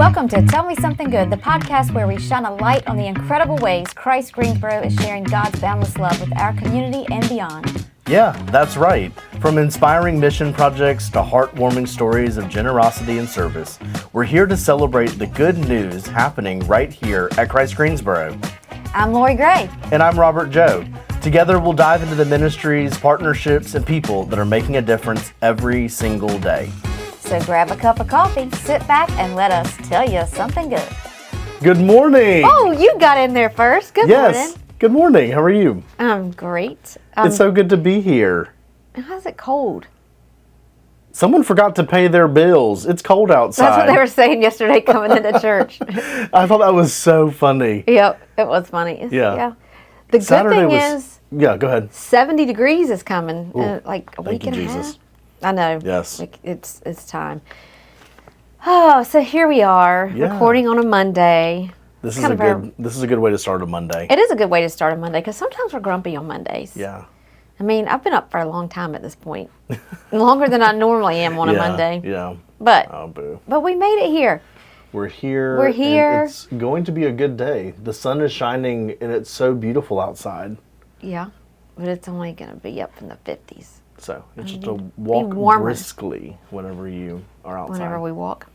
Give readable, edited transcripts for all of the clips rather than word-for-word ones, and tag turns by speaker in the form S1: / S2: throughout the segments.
S1: Welcome to Tell Me Something Good, the podcast where we shine a light on the incredible ways Christ Greensboro is sharing God's boundless love with our community and beyond.
S2: Yeah, that's right. From inspiring mission projects to heartwarming stories of generosity and service, we're here to celebrate the good news happening right here at Christ Greensboro.
S1: I'm Lori Gray.
S2: And I'm Robert Joe. Together we'll dive into the ministries, partnerships, and people that are making a difference every single day.
S1: So grab a cup of coffee, sit back, and let us tell you something good.
S2: Good morning!
S1: Oh, you got in there first. Good
S2: yes.
S1: morning.
S2: Good morning. How are you?
S1: I'm great.
S2: It's so good to be here.
S1: How's it cold?
S2: Someone forgot to pay their bills. It's cold outside.
S1: That's what they were saying yesterday coming into church.
S2: I thought that was so funny.
S1: Yep, it was funny.
S2: Yeah.
S1: The good
S2: Saturday
S1: thing
S2: was,
S1: is,
S2: yeah, go ahead.
S1: 70 degrees is coming, like a week
S2: Thank you,
S1: and a half.
S2: Jesus.
S1: I know.
S2: Yes.
S1: It's time. Oh, so here we are,
S2: Yeah.
S1: recording on a Monday.
S2: This is a good way to start a Monday.
S1: It is a good way to start a Monday because sometimes we're grumpy on Mondays.
S2: Yeah.
S1: I mean, I've been up for a long time at this point, longer than I normally am on a Monday.
S2: Yeah.
S1: But
S2: Oh, boo.
S1: but we made it here.
S2: We're here.
S1: We're here.
S2: And it's going to be a good day. The sun is shining and it's so beautiful outside.
S1: Yeah, but it's only going to be up in the 50s.
S2: So you just have to walk
S1: warmer.
S2: briskly whenever you are outside.
S1: Whenever we walk.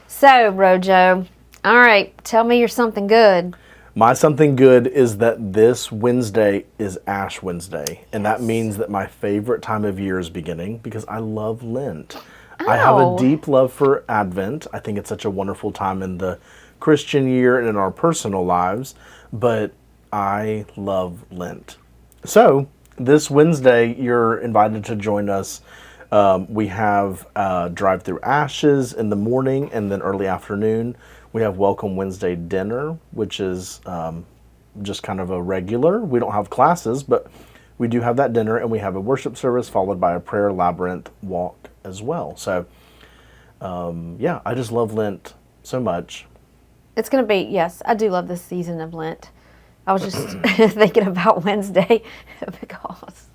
S1: So, Rojo, all right, tell me you're something good.
S2: My something good is that this Wednesday is Ash Wednesday. And that means that my favorite time of year is beginning because I love Lent. I have a deep love for Advent. I think it's such a wonderful time in the Christian year and in our personal lives. But I love Lent. So, this Wednesday, you're invited to join us. We have Drive Through Ashes in the morning and then early afternoon. We have Welcome Wednesday dinner, which is just kind of a regular. We don't have classes, but we do have that dinner, and we have a worship service followed by a prayer labyrinth walk as well. So, yeah, I just love Lent so much.
S1: It's going to be, yes, I do love this season of Lent. I was just thinking about Wednesday because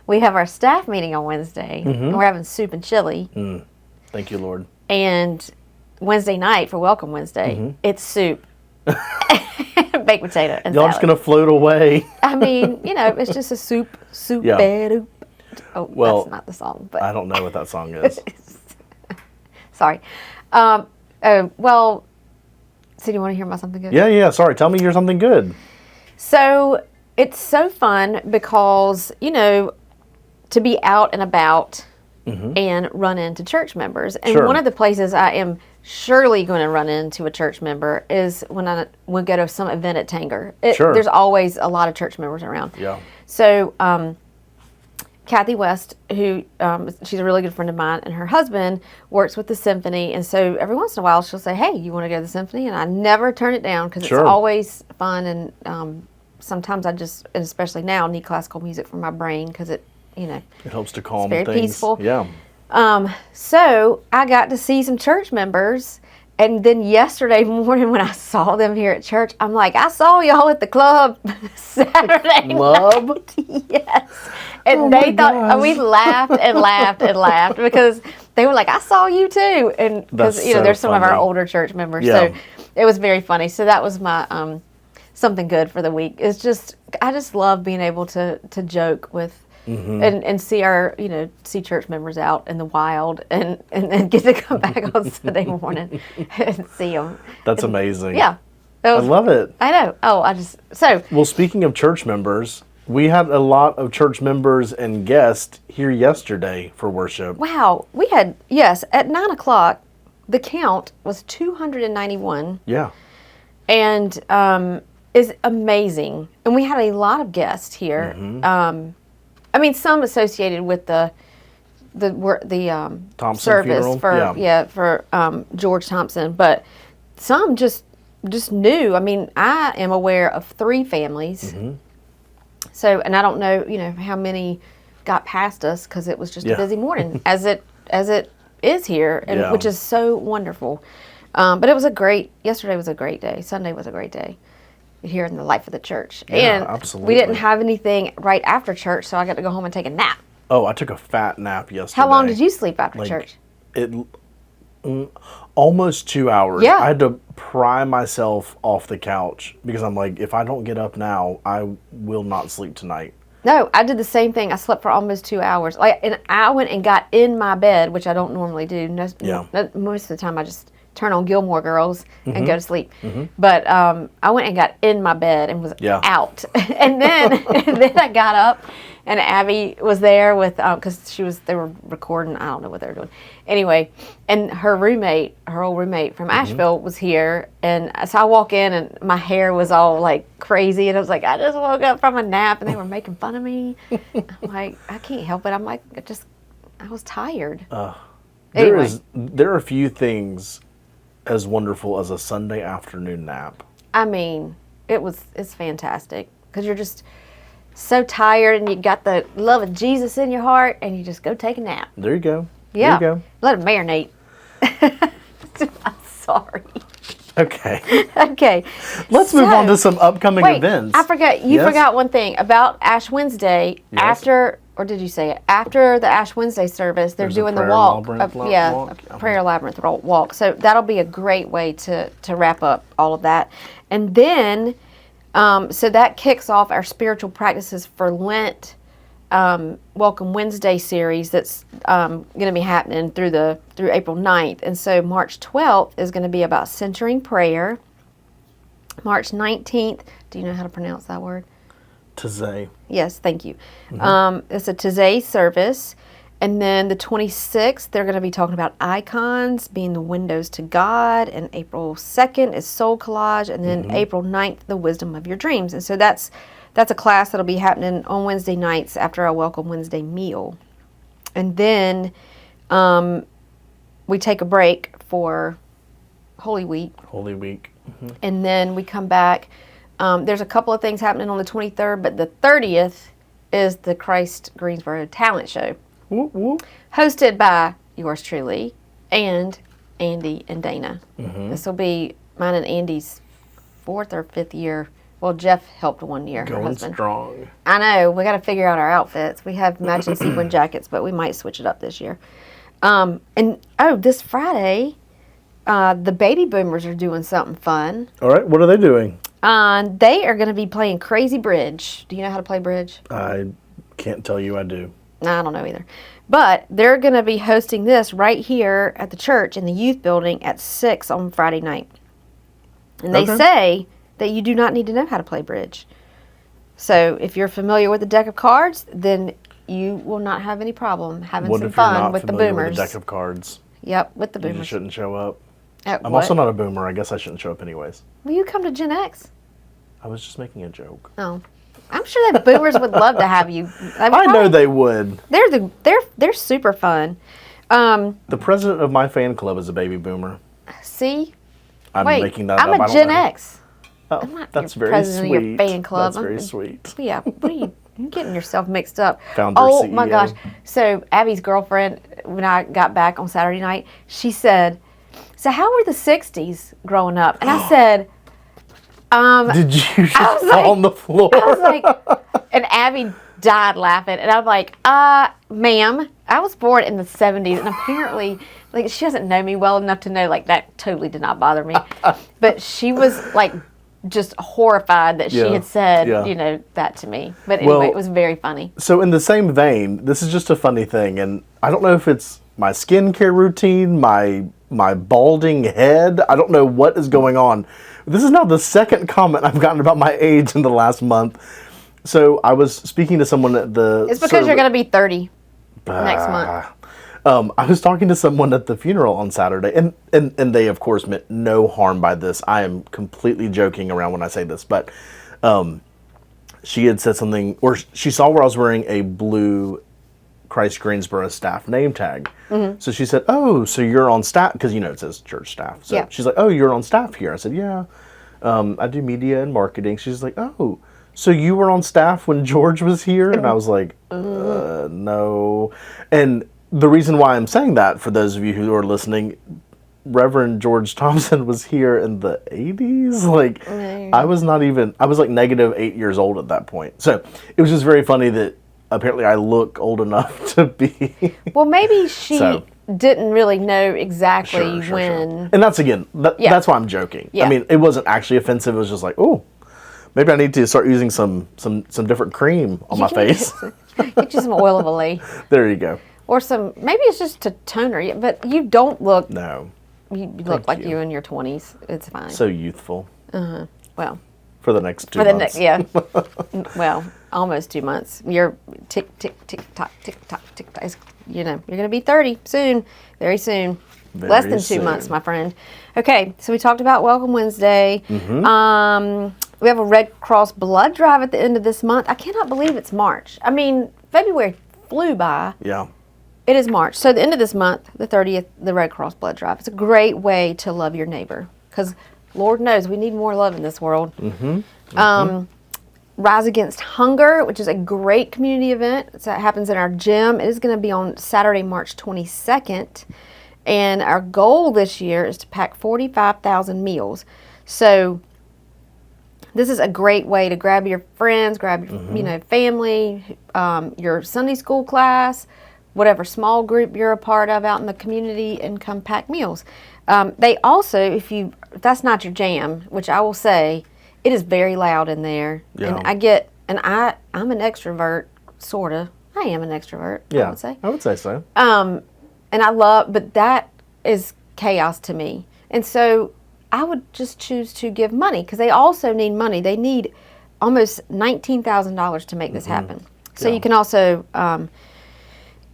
S1: we have our staff meeting on Wednesday, and we're having soup and chili.
S2: Thank you, Lord.
S1: And Wednesday night for Welcome Wednesday, it's soup, baked potato, and
S2: Y'all
S1: salad.
S2: just going to float away.
S1: I mean, it's just a soup.
S2: Yeah.
S1: Oh,
S2: Well,
S1: that's not the song, but
S2: I don't know what that song is.
S1: sorry. Well, so do you want to hear about something good?
S2: Yeah. Sorry. Tell me you're something good.
S1: So it's so fun because, to be out and about and run into church members. And
S2: Sure.
S1: one of the places I am surely going to run into a church member is when we go to some event at Tanger.
S2: Sure.
S1: There's always a lot of church members around.
S2: Yeah.
S1: So Kathy West, who she's a really good friend of mine, and her husband works with the symphony. And so every once in a while she'll say, hey, you want to go to the symphony? And I never turn it down because
S2: Sure.
S1: it's always fun. And sometimes I just, and especially now, need classical music for my brain because it
S2: helps to calm
S1: very
S2: things.
S1: peaceful.
S2: Yeah.
S1: So I got to see some church members. And then yesterday morning when I saw them here at church, I'm like, I saw y'all at the club Saturday
S2: Club?
S1: night. Yes. And
S2: Oh
S1: they
S2: my
S1: thought,
S2: gosh.
S1: we laughed and laughed and laughed because they were like, I saw you too. And because,
S2: That's so
S1: there's some of our
S2: funny.
S1: older church members.
S2: Yeah.
S1: So it was very funny. So that was my something good for the week. It's just, I just love being able to joke with and see our, see church members out in the wild and get to come back on Sunday morning and see them.
S2: That's amazing.
S1: Yeah.
S2: I love it.
S1: I know. Oh,
S2: Well, speaking of church members, we had a lot of church members and guests here yesterday for worship.
S1: wow. We had, yes, at 9 o'clock, the count was 291
S2: Yeah.
S1: and is amazing. And we had a lot of guests here. I mean, some associated with the
S2: Thompson
S1: service
S2: funeral?
S1: for George Thompson, but some just new. I mean, I am aware of 3 families. So, and I don't know, how many got past us because it was just a busy morning, as it is here, and which is so wonderful. But it was yesterday was a great day. Sunday was a great day here in the life of the church.
S2: Yeah,
S1: and
S2: absolutely.
S1: we didn't have anything right after church, so I got to go home and take a nap.
S2: Oh, I took a fat nap yesterday.
S1: How long did you sleep after church?
S2: Almost 2 hours.
S1: Yeah.
S2: I had to pry myself off the couch because I'm like, if I don't get up now, I will not sleep tonight.
S1: No, I did the same thing. I slept for almost 2 hours. And I went and got in my bed, which I don't normally do. Most of the time, I just turn on Gilmore Girls and go to sleep. But I went and got in my bed and was out. And then I got up, and Abby was there with because they were recording. I don't know what they were doing. Anyway, and her old roommate from Asheville was here, and so I walk in, and my hair was all like crazy, and I was like, I just woke up from a nap, and they were making fun of me. I'm like, I can't help it. I'm like, I was tired. Anyway.
S2: There are few things as wonderful as a Sunday afternoon nap.
S1: I mean, it's fantastic because you're just so tired, and you got the love of Jesus in your heart, and you just go take a nap.
S2: There you go.
S1: Yeah.
S2: There you go.
S1: Let it marinate. I'm sorry.
S2: Okay.
S1: Okay.
S2: Let's move on to some upcoming events.
S1: I forgot. You forgot one thing about Ash Wednesday.
S2: Yes.
S1: After, or did you say it? After the Ash Wednesday service, they're doing the walk. A prayer labyrinth walk. So that'll be a great way to wrap up all of that. And then, so that kicks off our spiritual practices for Lent. Welcome Wednesday series that's going to be happening through April 9th. And so March 12th is going to be about centering prayer. March 19th, do you know how to pronounce that word?
S2: Taizé.
S1: Yes, thank you. It's a Taizé service. And then the 26th, they're going to be talking about icons being the windows to God. And April 2nd is soul collage. And then April 9th, the wisdom of your dreams. And so that's a class that'll be happening on Wednesday nights after our Welcome Wednesday meal. And then we take a break for Holy Week.
S2: Holy Week.
S1: And then we come back. There's a couple of things happening on the 23rd, but the 30th is the Christ Greensboro Talent Show.
S2: Whoop, whoop.
S1: Hosted by yours truly and Andy and Dana. This will be mine and Andy's 4th or 5th year. Well, Jeff helped 1 year.
S2: Going
S1: her husband.
S2: strong.
S1: I know. We got to figure out our outfits. We have matching sequin jackets, but we might switch it up this year. This Friday, the baby boomers are doing something fun.
S2: All right. What are they doing?
S1: They are going to be playing Crazy Bridge. Do you know how to play bridge?
S2: I can't tell you I do.
S1: I don't know either. But they're going to be hosting this right here at the church in the youth building at 6 on Friday night. And they say that you do not need to know how to play bridge. So if you're familiar with the deck of cards, then you will not have any problem having some fun with the boomers.
S2: With the deck of cards?
S1: Yep, with the boomers.
S2: You just shouldn't show up.
S1: I'm
S2: also not a boomer. I guess I shouldn't show up anyways.
S1: Will you come to Gen X?
S2: I was just making a joke.
S1: Oh, I'm sure that boomers would love to have you.
S2: I know they would.
S1: They're super fun.
S2: The president of my fan club is a baby boomer.
S1: See?
S2: I'm making that
S1: I'm
S2: up.
S1: a Gen X.
S2: Oh,
S1: I'm not
S2: that's
S1: your
S2: very
S1: president
S2: sweet.
S1: of your fan club.
S2: That's very sweet.
S1: Yeah, what are you? You're getting yourself mixed up.
S2: Founder,
S1: oh
S2: CEO.
S1: My gosh! So Abby's girlfriend, when I got back on Saturday night, she said, "So how were the '60s growing up?" And I said,
S2: "Did you just fall on the floor?"
S1: I was like, and Abby died laughing, and I'm like, ma'am, I was born in the '70s, and apparently, like, she doesn't know me well enough to know, like, that totally did not bother me, but she was like, just horrified that she had said, that to me. But anyway, it was very funny.
S2: So in the same vein, this is just a funny thing, and I don't know if it's my skincare routine, my balding head. I don't know what is going on. This is now the second comment I've gotten about my age in the last month. So I was speaking to someone at the...
S1: It's because you're going to be 30 next month.
S2: I was talking to someone at the funeral on Saturday, and they, of course, meant no harm by this. I am completely joking around when I say this, but she had said something, or she saw where I was wearing a blue Christ Greensboro staff name tag. Mm-hmm. So she said, "Oh, so you're on staff," because, it says church staff. So she's like, "Oh, you're on staff here." I said, "Yeah, I do media and marketing." She's like, "Oh, so you were on staff when George was here?" And I was like, no. And the reason why I'm saying that, for those of you who are listening, Reverend George Thompson was here in the 80s. Like, I was like -8 years old at that point. So it was just very funny that apparently I look old enough to be.
S1: Well, maybe she didn't really know exactly
S2: Sure.
S1: when.
S2: And that's again,
S1: Yeah.
S2: that's why I'm joking.
S1: Yeah.
S2: I mean, it wasn't actually offensive. It was just like, oh, maybe I need to start using some different cream on my face.
S1: Get you some oil of Olay.
S2: There you go.
S1: Or maybe it's just a toner, but you don't look,
S2: No,
S1: you look like
S2: you.
S1: you in your 20s. It's fine.
S2: so youthful
S1: Well,
S2: for the next 2
S1: for the
S2: months.
S1: next, yeah. Well, almost 2 months. You're tick, tock, tick, tock. You're going to be 30 soon, very soon. Less than 2 months, my friend. Okay, so we talked about Welcome Wednesday. We have a Red Cross blood drive at the end of this month. I cannot believe it's March. I mean, February flew by.
S2: Yeah.
S1: It is March. So the end of this month, the 30th, the Red Cross blood drive. It's a great way to love your neighbor because Lord knows we need more love in this world. Rise Against Hunger, which is a great community event. So it happens in our gym. It is going to be on Saturday, March 22nd. And our goal this year is to pack 45,000 meals. So this is a great way to grab your friends, grab your family, your Sunday school class, whatever small group you're a part of out in the community, and come pack meals. They also, if that's not your jam, which I will say, it is very loud in there.
S2: Yeah.
S1: And I'm an extrovert, sorta. I am an extrovert,
S2: Yeah.
S1: I would say.
S2: I would say so.
S1: And but that is chaos to me. And so I would just choose to give money because they also need money. They need almost $19,000 to make this happen. So
S2: Yeah.
S1: you can also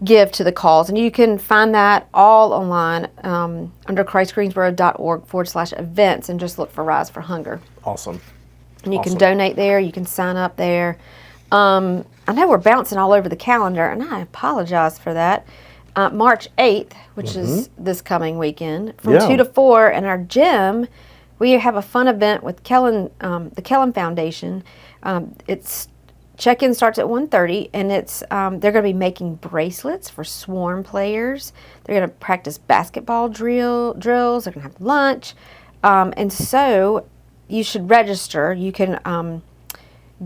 S1: give to the cause. And you can find that all online under christgreensboro.org/events and just look for Rise for Hunger.
S2: Awesome.
S1: And you can donate there. You can sign up there. I know we're bouncing all over the calendar, and I apologize for that. March 8th, which is this coming weekend, from 2 to 4 in our gym, we have a fun event with Kellen, the Kellen Foundation. It's check-in starts at 1:30, and it's they're going to be making bracelets for Swarm players. They're going to practice basketball drills. They're going to have lunch, and so you should register. You can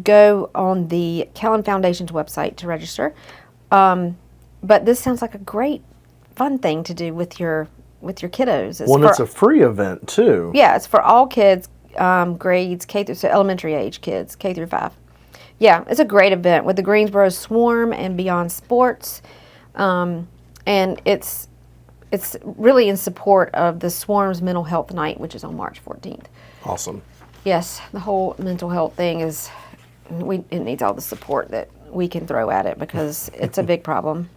S1: go on the Kellen Foundation's website to register. But this sounds like a great, fun thing to do with your kiddos.
S2: It's a free event too.
S1: Yeah, it's for all kids, grades K through, so elementary age kids, K through 5. Yeah, it's a great event with the Greensboro Swarm and Beyond Sports, and it's really in support of the Swarm's Mental Health Night, which is on March 14th.
S2: Awesome.
S1: Yes, the whole mental health thing it needs all the support that we can throw at it because it's a big problem.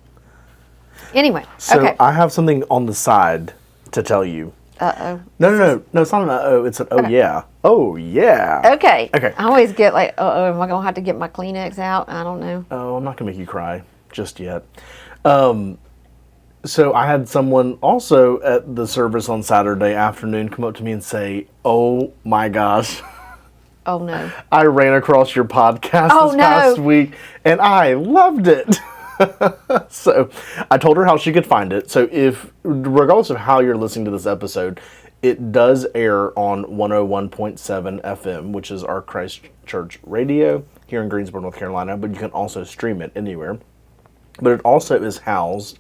S1: Anyway,
S2: So
S1: okay.
S2: I have something on the side to tell you.
S1: Uh-oh.
S2: No, it's not an uh-oh, it's an oh yeah. Oh yeah.
S1: Okay.
S2: Okay.
S1: I always get like, uh-oh, am I going to have to get my Kleenex out? I don't know.
S2: Oh, I'm not going to make you cry just yet. So I had someone also at the service on Saturday afternoon come up to me and say, oh my gosh,
S1: Oh, no.
S2: I ran across your podcast
S1: Oh,
S2: this
S1: no.
S2: past week and I loved it. So I told her how she could find it. So regardless of how you're listening to this episode, it does air on 101.7 FM, which is our Christ Church radio here in Greensboro, North Carolina, but you can also stream it anywhere. But it also is housed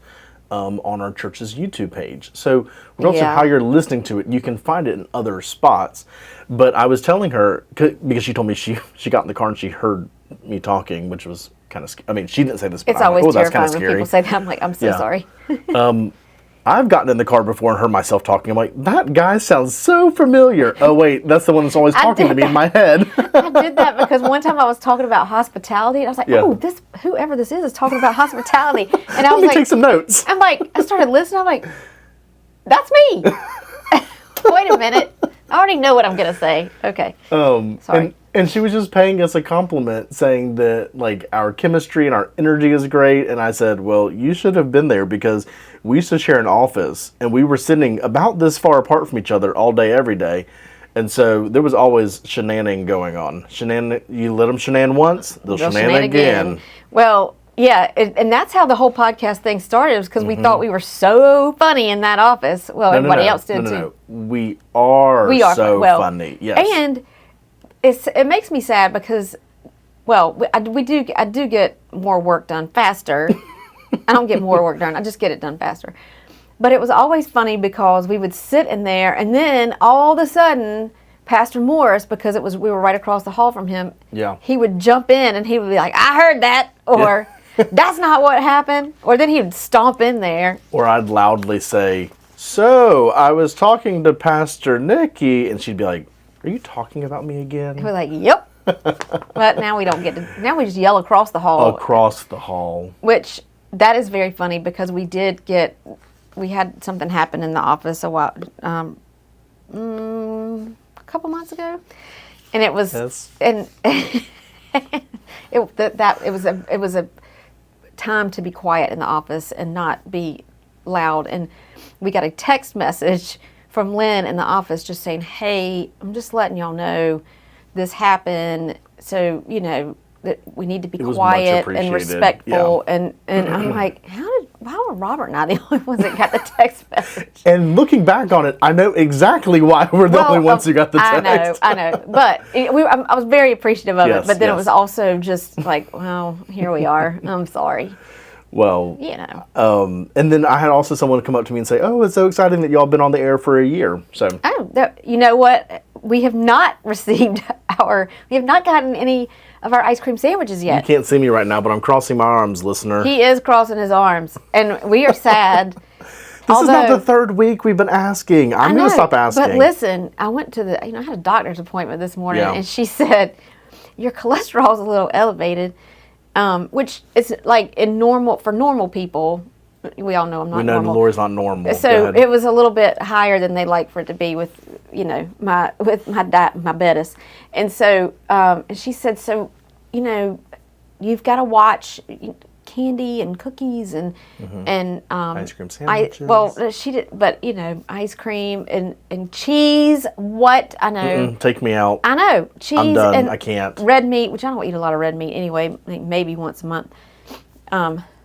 S2: on our church's YouTube page. So regardless of how you're listening to it, you can find it in other spots. But I was telling her, because she told me she got in the car and she heard me talking, which was kind of, I mean, she didn't say this, but
S1: It's always
S2: that's kind
S1: terrifying
S2: of
S1: when
S2: scary.
S1: people say that. I'm like, I'm so sorry.
S2: I've gotten in the car before and heard myself talking. I'm like, that guy sounds so familiar. Oh, wait, that's the one that's always talking to me in my head.
S1: I did that because one time I was talking about hospitality, and I was like,
S2: Yeah.
S1: oh, whoever this is talking about hospitality. And I
S2: Let
S1: was
S2: me
S1: like,
S2: take some notes.
S1: I'm like, I started listening. I'm like, that's me. Wait a minute. I already know what I'm going to say. Okay. Sorry.
S2: And she was just paying us a compliment, saying that like our chemistry and our energy is great. And I said, well, you should have been there because we used to share an office and we were sitting about this far apart from each other all day, every day. And so there was always shenaning going on. You let them shenan once, they'll shenan again.
S1: Well, yeah, and that's how the whole podcast thing started, was because we thought we were so funny in that office. Well, everybody else did too.
S2: No. We are so funny. Yes.
S1: And it makes me sad because, well, I do get more work done faster. I don't get more work done. I just get it done faster. But it was always funny because we would sit in there, and then all of a sudden, Pastor Morris, because we were right across the hall from him, he would jump in and he would be like, "I heard that," or "That's not what happened," or then he would stomp in there.
S2: Or I'd loudly say, "So I was talking to Pastor Nikki," and she'd be like, "Are you talking about me again?"
S1: We're like, "Yep." But now we don't get to. Now we just yell across the hall.
S2: Across the hall.
S1: Which that is very funny because we had something happen in the office a couple months ago, and it was and it was a time to be quiet in the office and not be loud. And we got a text message from Lynn in the office just saying, "Hey, I'm just letting y'all know this happened, so that we need to be quiet and respectful." And I'm like, why were Robert and I the only ones that got the text message?
S2: And looking back on it, I know exactly why we're the only ones who got the text.
S1: I know. But I was very appreciative of it. But then it was also just like, well, here we are. I'm sorry.
S2: Well, and then I had also someone come up to me and say, "Oh, it's so exciting that y'all been on the air for a year." So,
S1: you know what? We have not gotten any of our ice cream sandwiches yet.
S2: You can't see me right now, but I'm crossing my arms, listener.
S1: He is crossing his arms, and we are sad.
S2: This is not the third week we've been asking. I'm going to stop asking.
S1: But listen, I went to I had a doctor's appointment this morning, and she said, "Your cholesterol is a little elevated," which is like for normal people. We all know I'm not normal. We know
S2: Lori's not normal.
S1: So it was a little bit higher than they like for it to be with my diabetes. And so she said, "So, you've got to watch candy and cookies and
S2: ice cream sandwiches."
S1: She did, but ice cream and cheese. What I know,
S2: take me out.
S1: I know cheese.
S2: I'm done.
S1: And
S2: I can't.
S1: Red meat, which I don't eat a lot of red meat anyway. Maybe once a month.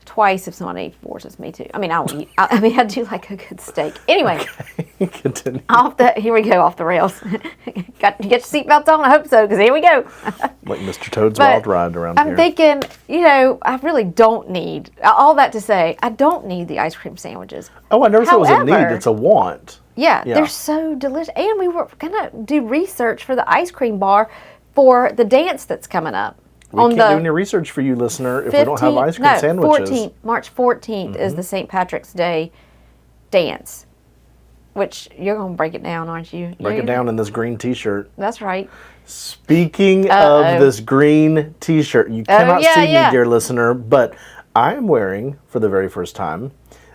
S1: Twice if somebody forces me to. I mean, I'll eat. I do like a good steak. Anyway,
S2: continue.
S1: Here we go, off the rails. Got to get your seatbelts on. I hope so, because here we go.
S2: Like Mr. Toad's Wild Ride around here.
S1: I'm thinking, I really don't need all that to say. I don't need the ice cream sandwiches.
S2: Oh, I never said it was a need. It's a want.
S1: Yeah, they're so delicious. And we were gonna do research for the ice cream bar for the dance that's coming up.
S2: We can't do any research for you, listener, if we don't have ice cream sandwiches.
S1: March 14th is the St. Patrick's Day dance, which you're going to break it down, aren't you?
S2: Break it down in this green T-shirt.
S1: That's right.
S2: Speaking of this green T-shirt, you cannot see me, dear listener, but I am wearing, for the very first time,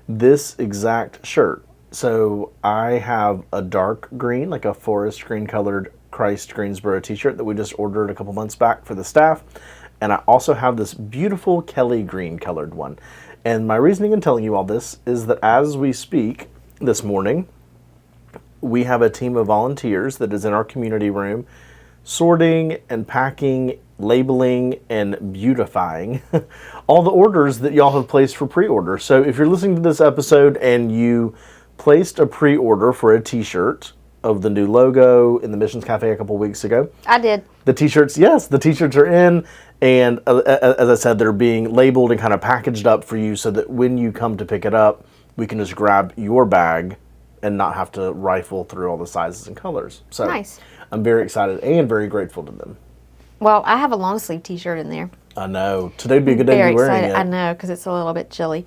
S2: this exact shirt. So I have a dark green, like a forest green colored Christ Greensboro T-shirt that we just ordered a couple months back for the staff, and I also have this beautiful Kelly green colored one. And my reasoning in telling you all this is that as we speak this morning, we have a team of volunteers that is in our community room sorting and packing, labeling, and beautifying all the orders that y'all have placed for pre-order. So if you're listening to this episode and you placed a pre-order for a T-shirt of the new logo in the Missions Cafe a couple weeks ago.
S1: I did.
S2: The T-shirts, the T-shirts are in, and as I said, they're being labeled and kind of packaged up for you so that when you come to pick it up, we can just grab your bag and not have to rifle through all the sizes and colors. So
S1: nice.
S2: I'm very excited and very grateful to them.
S1: Well, I have a long sleeve T-shirt in there.
S2: I know. Today'd be a good day to be wearing it.
S1: I know, because it's a little bit chilly.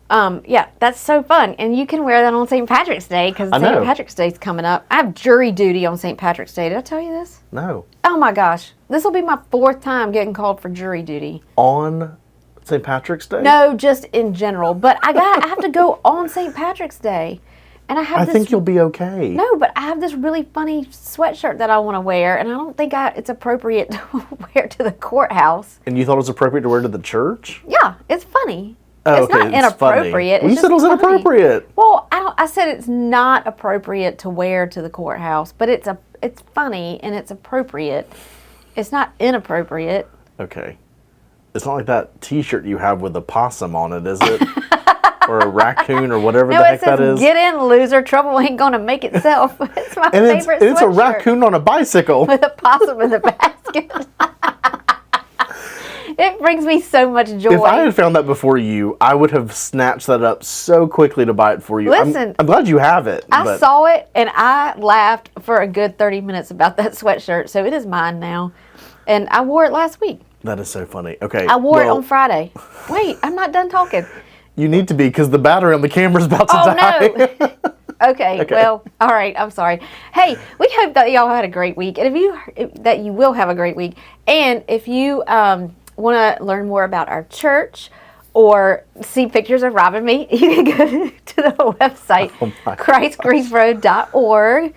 S1: That's so fun. And you can wear that on St. Patrick's Day because St. Patrick's Day's coming up. I have jury duty on St. Patrick's Day. Did I tell you this?
S2: No.
S1: Oh my gosh. This will be my 4th time getting called for jury duty.
S2: On St. Patrick's Day?
S1: No, just in general. But I have to go on St. Patrick's Day. And I
S2: think you'll be okay.
S1: No, but I have this really funny sweatshirt that I want to wear, and I don't think it's appropriate to wear to the courthouse.
S2: And you thought it was appropriate to wear to the church?
S1: Yeah, it's funny.
S2: Oh,
S1: it's not inappropriate.
S2: Well, you said it was inappropriate.
S1: Well, I said it's not appropriate to wear to the courthouse, but it's funny and it's appropriate. It's not inappropriate.
S2: Okay. It's not like that T-shirt you have with the possum on it, is it? Or a raccoon or whatever the heck that is.
S1: Get in, loser. Trouble ain't going to make itself. It's my favorite sweatshirt.
S2: It's a raccoon on a bicycle.
S1: With a possum in the basket. It brings me so much joy.
S2: If I had found that before you, I would have snatched that up so quickly to buy it for you.
S1: Listen,
S2: I'm glad you have it.
S1: I saw it and I laughed for a good 30 minutes about that sweatshirt, so it is mine now. And I wore it last week.
S2: That is so funny. Okay.
S1: I wore it on Friday. Wait, I'm not done talking.
S2: You need to be, because the battery on the camera's about to die.
S1: No. Okay, well, all right, I'm sorry. Hey, we hope that y'all had a great week, and that you will have a great week. And if you want to learn more about our church or see pictures of Rob and me, you can go to the website, christgreensboro.org.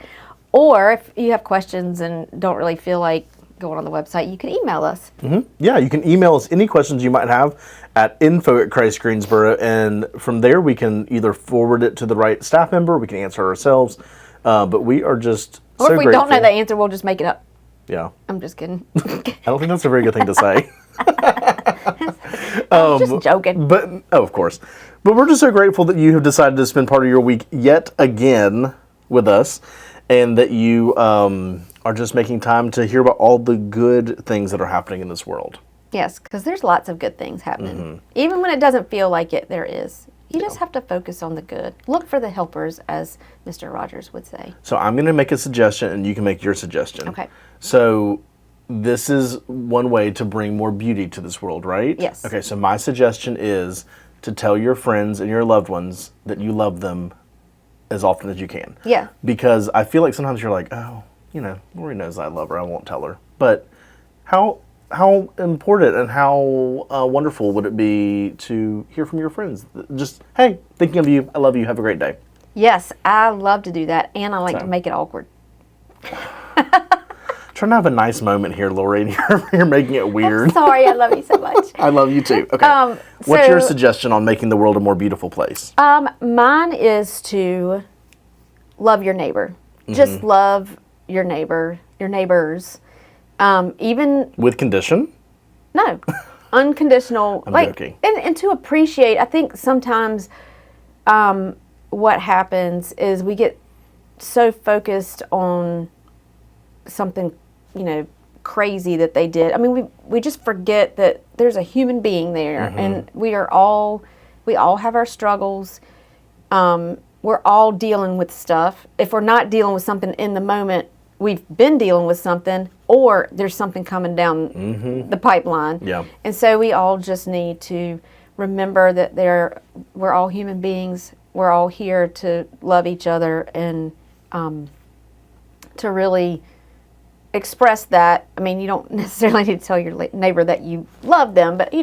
S1: Or if you have questions and don't really feel like going on the website, you can email us.
S2: Mm-hmm. Yeah, you can email us any questions you might have at info@christgreensboro, and from there we can either forward it to the right staff member, we can answer it ourselves, but we are just
S1: or
S2: so
S1: if we
S2: grateful.
S1: don't know the answer, we'll just make it up.
S2: Yeah.
S1: I'm just kidding.
S2: I don't think that's a very good thing to say.
S1: I'm just joking.
S2: But, of course. But we're just so grateful that you have decided to spend part of your week yet again with us, and that you are just making time to hear about all the good things that are happening in this world.
S1: Yes, because there's lots of good things happening. Even when it doesn't feel like it, there is. You just have to focus on the good. Look for the helpers, as Mr. Rogers would say.
S2: So I'm going to make a suggestion, and you can make your suggestion.
S1: Okay.
S2: So this is one way to bring more beauty to this world, right?
S1: Yes.
S2: Okay, so my suggestion is to tell your friends and your loved ones that you love them as often as you can.
S1: Yeah.
S2: Because I feel like sometimes you're like, oh, Lori knows I love her, I won't tell her. But how important and how wonderful would it be to hear from your friends? Just, hey, thinking of you, I love you, have a great day.
S1: Yes, I love to do that, and I like to make it awkward.
S2: Trying to have a nice moment here, Lori, and you're making it weird.
S1: Sorry, I love you so much.
S2: I love you too. Okay. What's your suggestion on making the world a more beautiful place?
S1: Mine is to love your neighbor. Just love your neighbor, your neighbors. Even
S2: with condition?
S1: No, unconditional.
S2: I'm joking.
S1: And to appreciate. I think sometimes what happens is we get so focused on something, crazy that they did. I mean, we just forget that there's a human being there, and we all have our struggles. We're all dealing with stuff. If we're not dealing with something in the moment, we've been dealing with something, or there's something coming down the pipeline.
S2: Yeah.
S1: And so we all just need to remember that we're all human beings. We're all here to love each other and to really express that. I mean, you don't necessarily need to tell your neighbor that you love them, but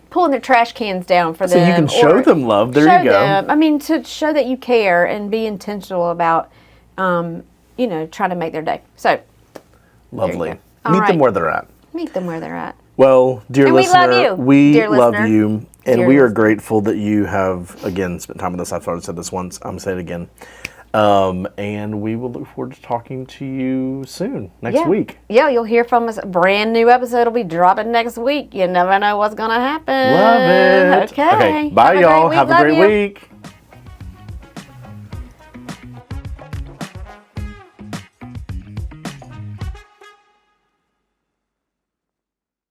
S1: pulling their trash cans down for them.
S2: So you can show them love. There you go.
S1: Them. I mean, to show that you care and be intentional about, trying to make their day. So,
S2: lovely.
S1: All
S2: Meet
S1: right.
S2: them where they're at.
S1: Meet them where they're at.
S2: Well, dear
S1: And
S2: listener,
S1: we love
S2: love
S1: you.
S2: you, and
S1: Dear
S2: we are
S1: listener.
S2: grateful that you have, again, spent time with us. I've already said this once. I'm going to say it again. And we will look forward to talking to you soon, next week.
S1: Yeah, you'll hear from us. A brand new episode will be dropping next week. You never know what's going to happen.
S2: Love it.
S1: Okay.
S2: Bye,
S1: Have a
S2: y'all.
S1: great week.
S2: Have a
S1: Love
S2: great
S1: you.
S2: week.